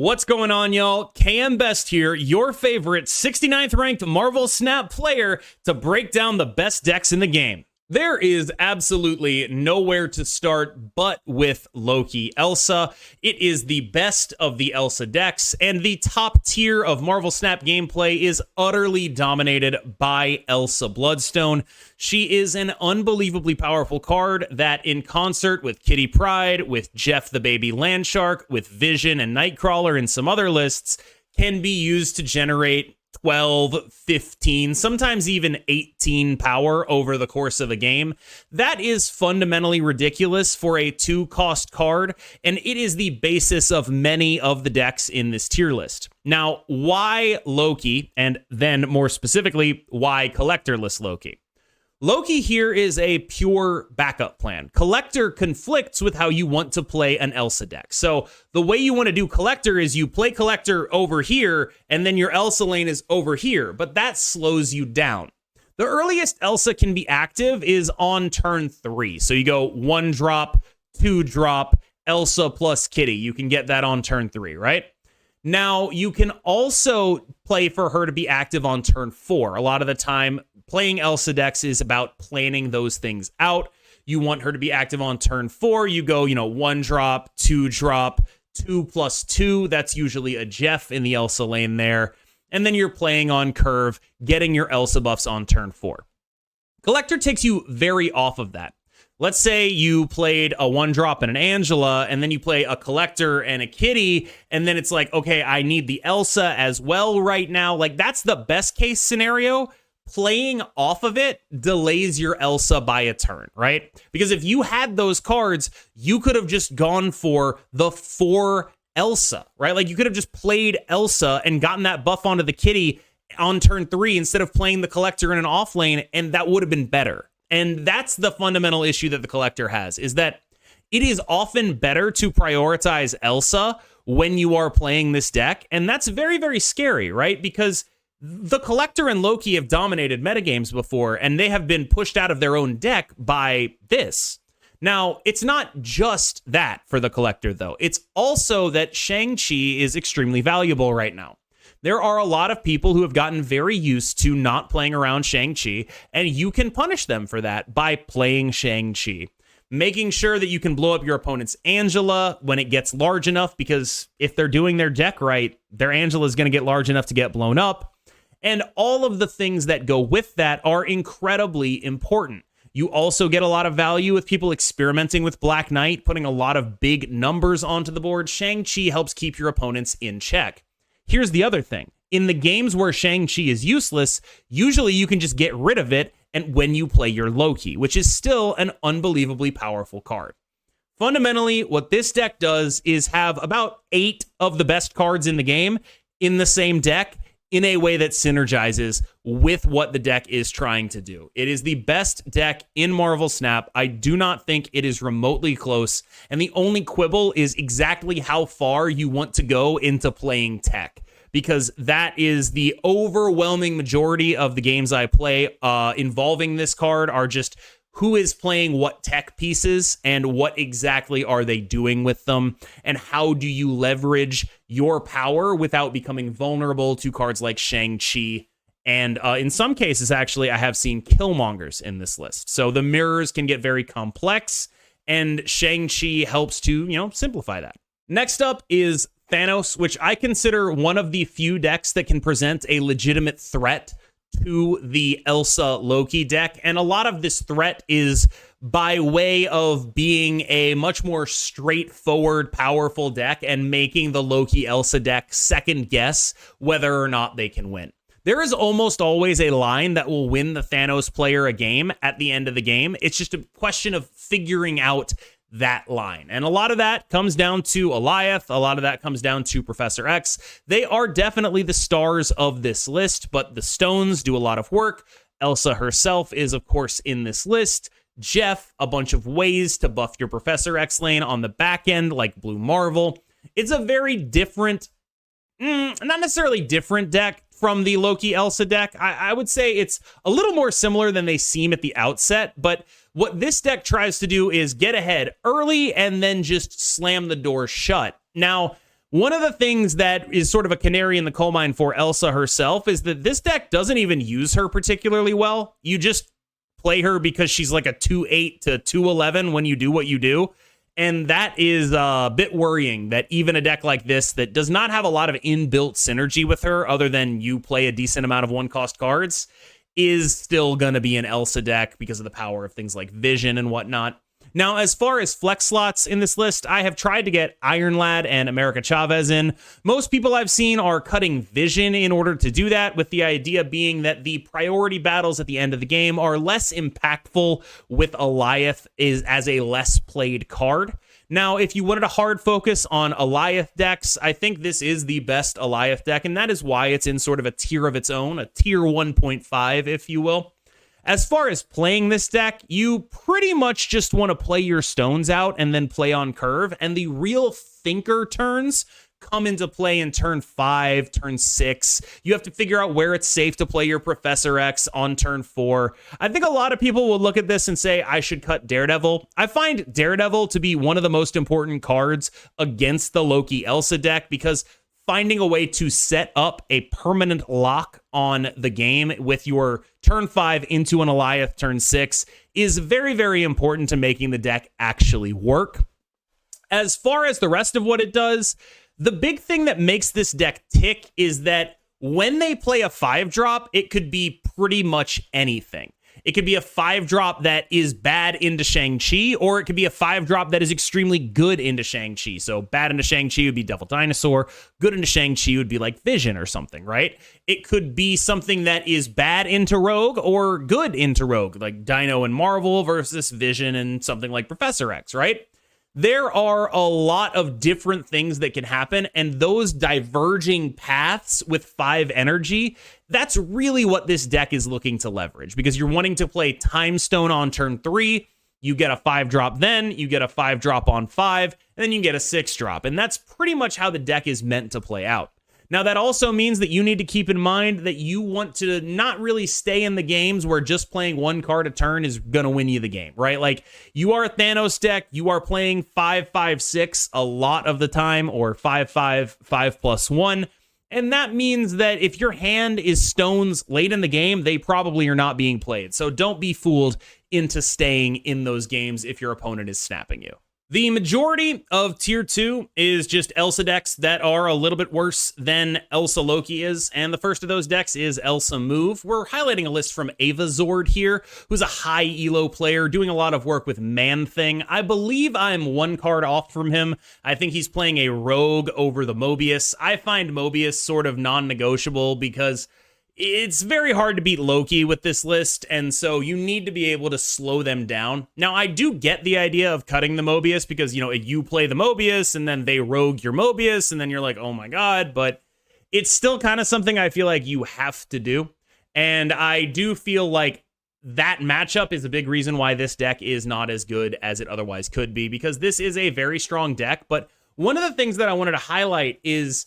What's going on, y'all? KMBest here, your favorite 69th ranked Marvel Snap player to break down the best decks in the game. There is absolutely nowhere to start but with Loki Elsa. It is the best of the Elsa decks, and the top tier of Marvel Snap gameplay is utterly dominated by Elsa Bloodstone. She is an unbelievably powerful card that, in concert with Kitty Pryde, with Jeff the Baby Landshark, with Vision and Nightcrawler and some other lists, can be used to generate 12, 15, sometimes even 18 power over the course of a game. That is fundamentally ridiculous for a 2-cost card, and it is the basis of many of the decks in this tier list. Now, why Loki, and then more specifically, why collectorless Loki? Loki here is a pure backup plan. Collector conflicts with how you want to play an Elsa deck. So the way you want to do Collector is you play Collector over here, and then your Elsa lane is over here, but that slows you down. The earliest Elsa can be active is on turn 3. So you go 1 drop, 2 drop, Elsa plus Kitty. You can get that on turn 3, right? Now, you can also play for her to be active on turn 4. A lot of the time, playing Elsa decks is about planning those things out. You want her to be active on turn 4. You go, 1 drop, 2 drop, 2 plus 2. That's usually a Jeff in the Elsa lane there. And then you're playing on curve, getting your Elsa buffs on turn 4. Collector takes you very off of that. Let's say you played a 1 drop and an Angela, and then you play a Collector and a Kitty, and then it's like, okay, I need the Elsa as well right now. Like, that's the best case scenario. Playing off of it delays your Elsa by a turn, right? Because if you had those cards, you could have just gone for the 4 Elsa, right? Like, you could have just played Elsa and gotten that buff onto the Kitty on turn 3 instead of playing the Collector in an off lane, and that would have been better. And that's the fundamental issue that the Collector has, is that it is often better to prioritize Elsa when you are playing this deck, and that's very, very scary, right? Because the Collector and Loki have dominated metagames before, and they have been pushed out of their own deck by this. Now, it's not just that for the Collector, though. It's also that Shang-Chi is extremely valuable right now. There are a lot of people who have gotten very used to not playing around Shang-Chi, and you can punish them for that by playing Shang-Chi. Making sure that you can blow up your opponent's Angela when it gets large enough, because if they're doing their deck right, their Angela is going to get large enough to get blown up. And all of the things that go with that are incredibly important. You also get a lot of value with people experimenting with Black Knight, putting a lot of big numbers onto the board. Shang-Chi helps keep your opponents in check. Here's the other thing. In the games where Shang-Chi is useless, usually you can just get rid of it and when you play your Loki, which is still an unbelievably powerful card. Fundamentally, what this deck does is have about 8 of the best cards in the game in the same deck in a way that synergizes with what the deck is trying to do. It is the best deck in Marvel Snap. I do not think it is remotely close, and the only quibble is exactly how far you want to go into playing tech, because that is the overwhelming majority of the games I play involving this card are just who is playing what tech pieces and what exactly are they doing with them, and how do you leverage your power without becoming vulnerable to cards like Shang-Chi. And in some cases, actually, I have seen Killmongers in this list. So the mirrors can get very complex, and Shang-Chi helps to, simplify that. Next up is Thanos, which I consider one of the few decks that can present a legitimate threat to the Elsa Loki deck, and a lot of this threat is by way of being a much more straightforward, powerful deck and making the Loki Elsa deck second guess whether or not they can win. There is almost always a line that will win the Thanos player a game at the end of the game. It's just a question of figuring out that line. And a lot of that comes down to Alioth. A lot of that comes down to Professor X. They are definitely the stars of this list, but the stones do a lot of work. Elsa herself is, of course, in this list. Jeff, a bunch of ways to buff your Professor X lane on the back end, like Blue Marvel. It's a very different, not necessarily different deck from the Loki Elsa deck. I would say it's a little more similar than they seem at the outset, but what this deck tries to do is get ahead early and then just slam the door shut. Now, One of the things that is sort of a canary in the coal mine for Elsa herself is that this deck doesn't even use her particularly well. You just play her because she's like a 2-8 to 2-11 when you do what you do. And that is a bit worrying that even a deck like this that does not have a lot of inbuilt synergy with her other than you play a decent amount of one-cost cards is still going to be an Elsa deck because of the power of things like Vision and whatnot. Now, as far as flex slots in this list, I have tried to get Iron Lad and America Chavez in. Most people I've seen are cutting Vision in order to do that, with the idea being that the priority battles at the end of the game are less impactful with Alioth as a less played card. Now, if you wanted a hard focus on Alioth decks, I think this is the best Alioth deck, and that is why it's in sort of a tier of its own, a tier 1.5, if you will. As far as playing this deck, you pretty much just want to play your stones out and then play on curve, and the real thinker turns come into play in turn 5, turn 6. You have to figure out where it's safe to play your Professor X on turn 4. I think a lot of people will look at this and say, I should cut Daredevil. I find Daredevil to be one of the most important cards against the Loki Elsa deck because finding a way to set up a permanent lock on the game with your turn 5 into an Alioth turn 6 is very, very important to making the deck actually work. As far as the rest of what it does, the big thing that makes this deck tick is that when they play a 5-drop, it could be pretty much anything. It could be a 5-drop that is bad into Shang-Chi, or it could be a 5-drop that is extremely good into Shang-Chi. So bad into Shang-Chi would be Devil Dinosaur. Good into Shang-Chi would be like Vision or something, right? It could be something that is bad into Rogue or good into Rogue, like Dino and Marvel versus Vision and something like Professor X, right? There are a lot of different things that can happen, and those diverging paths with 5 energy, that's really what this deck is looking to leverage, because you're wanting to play Time Stone on turn 3, you get a 5-drop then, you get a 5-drop on 5, and then you get a 6-drop, and that's pretty much how the deck is meant to play out. Now, that also means that you need to keep in mind that you want to not really stay in the games where just playing 1 card a turn is going to win you the game, right? Like, you are a Thanos deck, you are playing 5-5-6 a lot of the time, or 5-5, 5+1, and that means that if your hand is stones late in the game, they probably are not being played. So don't be fooled into staying in those games if your opponent is snapping you. The majority of Tier 2 is just Elsa decks that are a little bit worse than Elsa Loki is, and the first of those decks is Elsa Move. We're highlighting a list from Evazord here, who's a high elo player doing a lot of work with Man-Thing. I believe I'm 1 card off from him. I think he's playing a Rogue over the Mobius. I find Mobius sort of non-negotiable because it's very hard to beat Loki with this list, and so you need to be able to slow them down. Now, I do get the idea of cutting the Mobius because, you know, you play the Mobius, and then they rogue your Mobius, and then you're like, oh my god, but it's still kind of something I feel like you have to do, and I do feel like that matchup is a big reason why this deck is not as good as it otherwise could be, because this is a very strong deck, but one of the things that I wanted to highlight is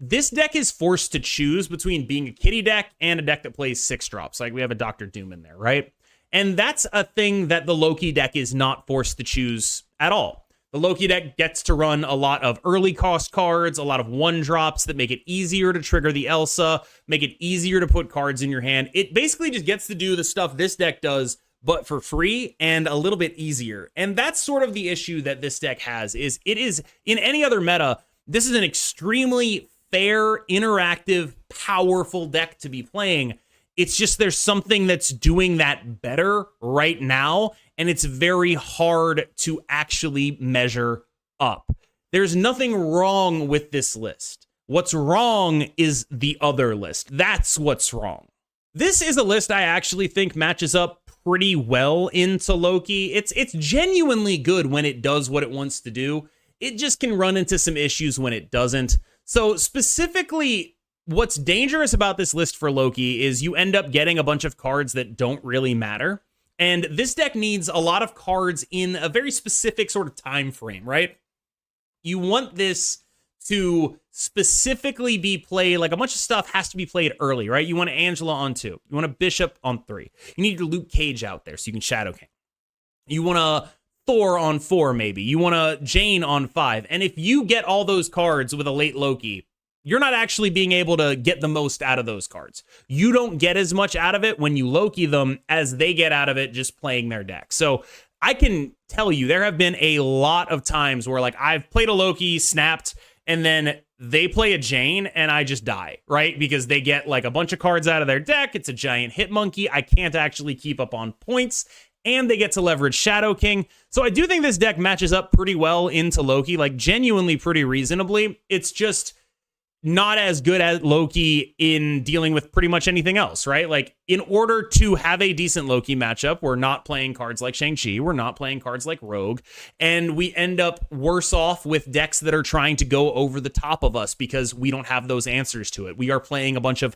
this deck is forced to choose between being a kitty deck and a deck that plays 6-drops. Like, we have a Dr. Doom in there, right? And that's a thing that the Loki deck is not forced to choose at all. The Loki deck gets to run a lot of early cost cards, a lot of 1-drops that make it easier to trigger the Elsa, make it easier to put cards in your hand. It basically just gets to do the stuff this deck does, but for free and a little bit easier. And that's sort of the issue that this deck has, is it is, in any other meta, this is an extremely fair, interactive, powerful deck to be playing. It's just there's something that's doing that better right now, and it's very hard to actually measure up. There's nothing wrong with this list. What's wrong is the other list. That's what's wrong. This is a list I actually think matches up pretty well into Loki. It's genuinely good when it does what it wants to do. It just can run into some issues when it doesn't. So specifically, what's dangerous about this list for Loki is you end up getting a bunch of cards that don't really matter. And this deck needs a lot of cards in a very specific sort of time frame, right? You want this to specifically be played, like a bunch of stuff has to be played early, right? You want Angela on 2. You want a Bishop on 3. You need your Luke Cage out there so you can Shadow King. You want a Thor on 4, maybe. You want a Jane on 5. And if you get all those cards with a late Loki, you're not actually being able to get the most out of those cards. You don't get as much out of it when you Loki them as they get out of it just playing their deck. So I can tell you there have been a lot of times where like I've played a Loki, snapped, and then they play a Jane and I just die, right? Because they get like a bunch of cards out of their deck. It's a giant hit monkey. I can't actually keep up on points. And they get to leverage Shadow King. So I do think this deck matches up pretty well into Loki, like genuinely pretty reasonably. It's just not as good as Loki in dealing with pretty much anything else, right? Like, in order to have a decent Loki matchup, we're not playing cards like Shang-Chi, we're not playing cards like Rogue, and we end up worse off with decks that are trying to go over the top of us because we don't have those answers to it. We are playing a bunch of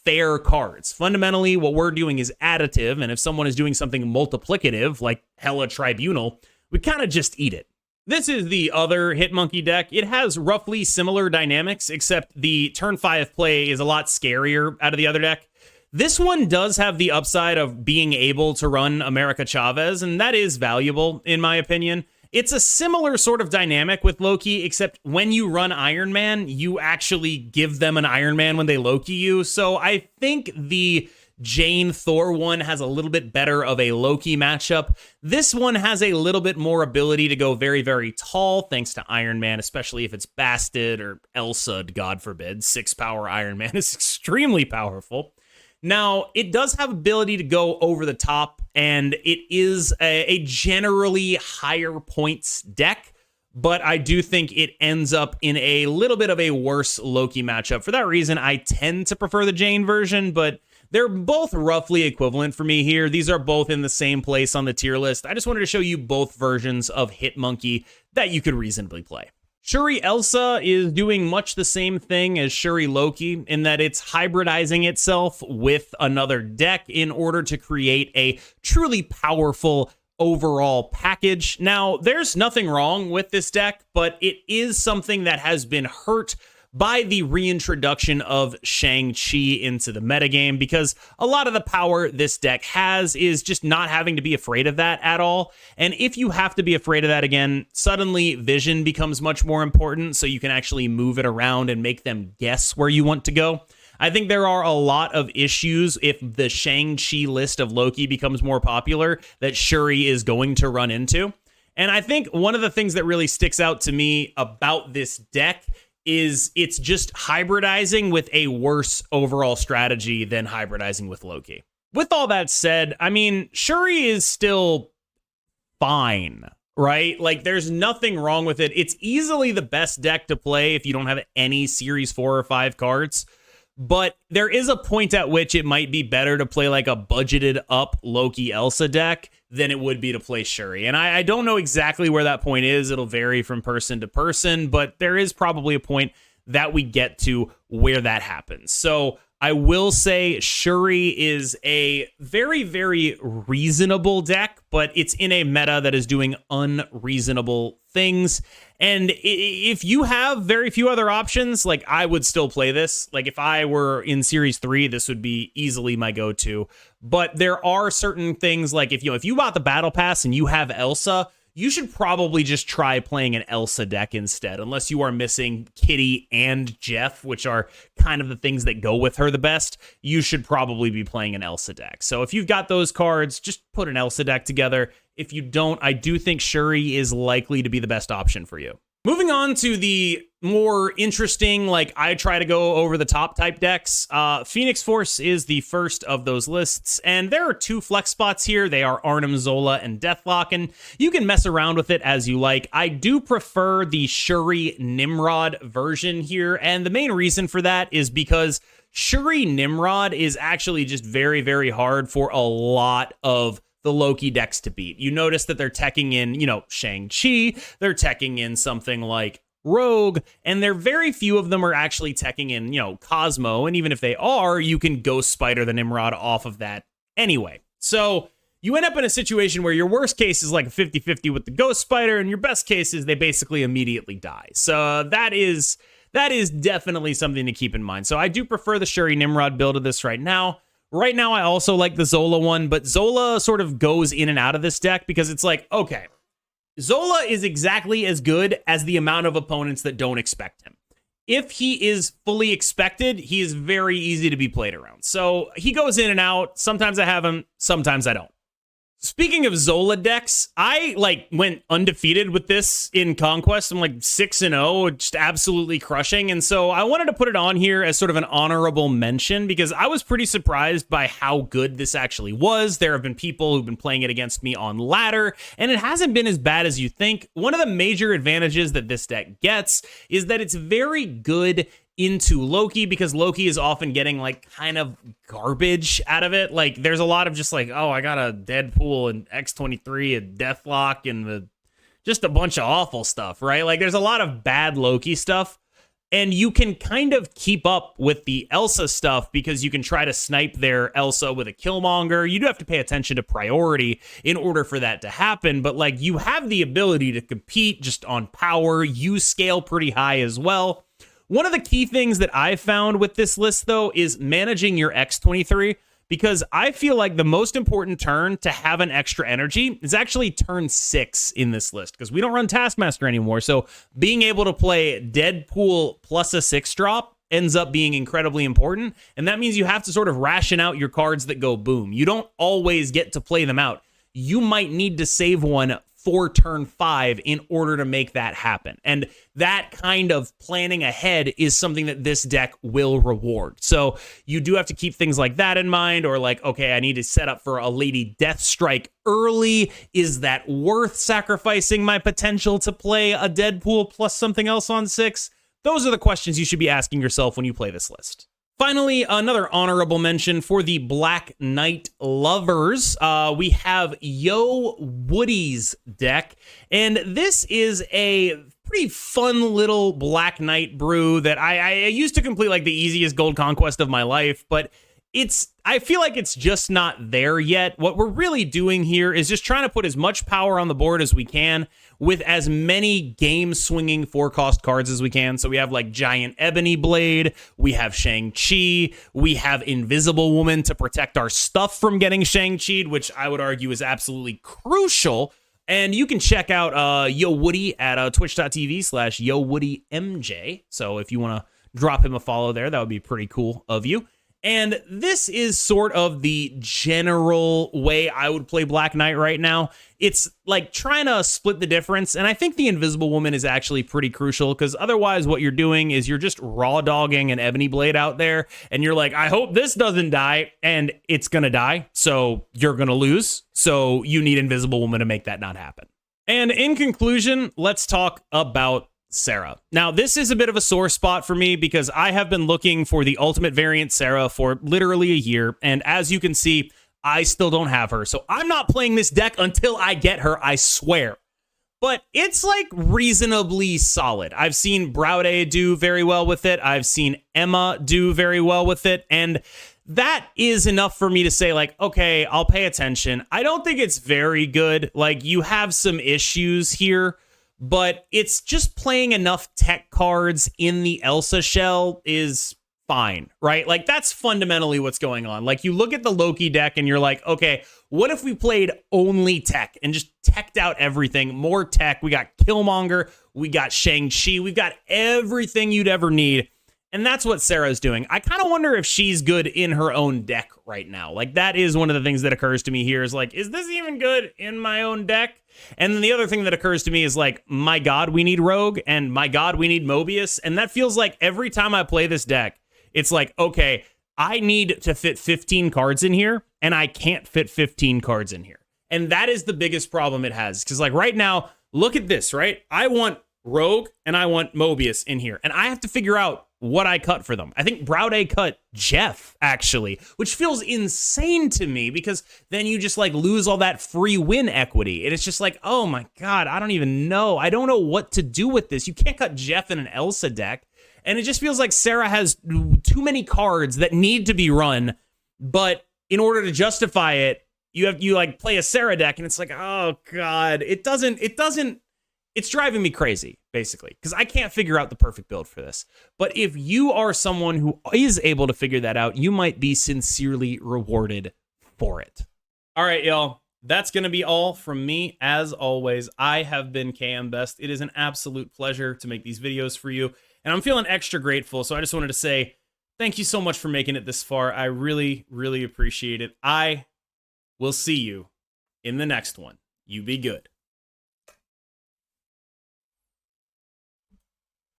fair cards. Fundamentally, what we're doing is additive, and if someone is doing something multiplicative, like Hela Tribunal, we kind of just eat it. This is the other Hitmonkey deck. It has roughly similar dynamics, except the turn 5 play is a lot scarier out of the other deck. This one does have the upside of being able to run America Chavez, and that is valuable, in my opinion. It's a similar sort of dynamic with Loki, except when you run Iron Man, you actually give them an Iron Man when they Loki you. So I think the Jane Thor one has a little bit better of a Loki matchup. This one has a little bit more ability to go very, very tall, thanks to Iron Man, especially if it's Bastard or Elsa, God forbid. 6 power Iron Man is extremely powerful. Now, it does have ability to go over the top, and it is a generally higher points deck, but I do think it ends up in a little bit of a worse Loki matchup. For that reason, I tend to prefer the Jane version, but they're both roughly equivalent for me here. These are both in the same place on the tier list. I just wanted to show you both versions of Hitmonkey that you could reasonably play. Shuri Elsa is doing much the same thing as Shuri Loki in that it's hybridizing itself with another deck in order to create a truly powerful overall package. Now, there's nothing wrong with this deck, but it is something that has been hurt by the reintroduction of Shang-Chi into the metagame, because a lot of the power this deck has is just not having to be afraid of that at all. And if you have to be afraid of that again, suddenly vision becomes much more important, so you can actually move it around and make them guess where you want to go. I think there are a lot of issues if the Shang-Chi list of Loki becomes more popular that Shuri is going to run into. And I think one of the things that really sticks out to me about this deck is it's just hybridizing with a worse overall strategy than hybridizing with Loki. With all that said, I mean, Shuri is still fine, right? Like, there's nothing wrong with it. It's easily the best deck to play if you don't have any Series 4 or 5 cards. But there is a point at which it might be better to play like a budgeted up Loki Elsa deck than it would be to play Shuri. And I don't know exactly where that point is. It'll vary from person to person, but there is probably a point that we get to where that happens. So I will say Shuri is a very, very reasonable deck, but it's in a meta that is doing unreasonable things. And if you have very few other options, like, I would still play this. Like, if I were in Series 3, this would be easily my go-to. But there are certain things, like, if you bought the Battle Pass and you have Elsa, you should probably just try playing an Elsa deck instead, unless you are missing Kitty and Jeff, which are kind of the things that go with her the best. You should probably be playing an Elsa deck. So if you've got those cards, just put an Elsa deck together. If you don't, I do think Shuri is likely to be the best option for you. Moving on to the more interesting, like, I try to go over the top type decks. Phoenix Force is the first of those lists, and there are 2 flex spots here. They are Arnim Zola and Deathlock, and you can mess around with it as you like. I do prefer the Shuri Nimrod version here, and the main reason for that is because Shuri Nimrod is actually just very, very hard for a lot of the Loki decks to beat. You notice that they're teching in, Shang-Chi, they're teching in something like Rogue, and there very few of them are actually teching in, Cosmo, and even if they are, you can Ghost Spider the Nimrod off of that anyway. So you end up in a situation where your worst case is like a 50-50 with the Ghost Spider, and your best case is they basically immediately die. So that is definitely something to keep in mind. So I do prefer the Shuri Nimrod build of this right now. Right now, I also like the Zola one, but Zola sort of goes in and out of this deck because it's like, okay, Zola is exactly as good as the amount of opponents that don't expect him. If he is fully expected, he is very easy to be played around. So he goes in and out. Sometimes I have him, sometimes I don't. Speaking of Zola decks, I went undefeated with this in Conquest. I'm 6-0, just absolutely crushing. And so I wanted to put it on here as sort of an honorable mention because I was pretty surprised by how good this actually was. There have been people who've been playing it against me on ladder, and it hasn't been as bad as you think. One of the major advantages that this deck gets is that it's very good into Loki because Loki is often getting kind of garbage out of it. There's a lot of just oh, I got a Deadpool and X-23 and Deathlock and just a bunch of awful stuff, right? There's a lot of bad Loki stuff, and you can kind of keep up with the Elsa stuff because you can try to snipe their Elsa with a Killmonger. You do have to pay attention to priority in order for that to happen, but you have the ability to compete just on power. You scale pretty high as well. One of the key things that I found with this list, though, is managing your X-23, because I feel like the most important turn to have an extra energy is actually turn 6 in this list, because we don't run Taskmaster anymore. So being able to play Deadpool plus a 6-drop ends up being incredibly important, and that means you have to sort of ration out your cards that go boom. You don't always get to play them out. You might need to save one for turn 5 in order to make that happen. And that kind of planning ahead is something that this deck will reward. So you do have to keep things like that in mind, or okay, I need to set up for a Lady Deathstrike early. Is that worth sacrificing my potential to play a Deadpool plus something else on 6? Those are the questions you should be asking yourself when you play this list. Finally, another honorable mention for the Black Knight lovers. We have Yo Woody's deck, and this is a pretty fun little Black Knight brew that I used to complete the easiest gold conquest of my life, but I feel like it's just not there yet. What we're really doing here is just trying to put as much power on the board as we can with as many game-swinging 4-cost cards as we can. So we have Giant Ebony Blade, we have Shang-Chi, we have Invisible Woman to protect our stuff from getting Shang-Chi'd, which I would argue is absolutely crucial. And you can check out Yo Woody at twitch.tv/YoWoodyMJ. So if you want to drop him a follow there, that would be pretty cool of you. And this is sort of the general way I would play Black Knight right now. It's trying to split the difference. And I think the Invisible Woman is actually pretty crucial, because otherwise what you're doing is you're just raw dogging an Ebony Blade out there. And you're I hope this doesn't die. And it's going to die. So you're going to lose. So you need Invisible Woman to make that not happen. And in conclusion, let's talk about Sera. Now, this is a bit of a sore spot for me because I have been looking for the ultimate variant Sera for literally a year, and as you can see, I still don't have her. So I'm not playing this deck until I get her, I swear. But it's reasonably solid. I've seen Browde do very well with it. I've seen Emma do very well with it, and that is enough for me to say okay, I'll pay attention. I don't think it's very good. You have some issues here, but it's just playing enough tech cards in the Elsa shell is fine, right? That's fundamentally what's going on. You look at the Loki deck and you're okay, what if we played only tech and just teched out everything? More tech. We got Killmonger, we got Shang-Chi, we've got everything you'd ever need. And that's what Sera's doing. I kind of wonder if she's good in her own deck right now. That is one of the things that occurs to me here is is this even good in my own deck? And then the other thing that occurs to me is my God, we need Rogue, and my God, we need Mobius. And that feels every time I play this deck, it's okay, I need to fit 15 cards in here, and I can't fit 15 cards in here. And that is the biggest problem it has. Because right now, look at this, right? I want Rogue and I want Mobius in here, and I have to figure out what I cut for them. I think Browde cut Jeff, actually, which feels insane to me because then you just lose all that free win equity. And it's just oh my God, I don't even know. I don't know what to do with this. You can't cut Jeff in an Elsa deck. And it just feels like Sera has too many cards that need to be run. But in order to justify it, you play a Sera deck and it's oh God, it's driving me crazy, basically, because I can't figure out the perfect build for this. But if you are someone who is able to figure that out, you might be sincerely rewarded for it. All right, y'all. that's going to be all from me. As always, I have been KMBest. It is an absolute pleasure to make these videos for you, and I'm feeling extra grateful, so I just wanted to say thank you so much for making it this far. I really, really appreciate it. I will see you in the next one. You be good.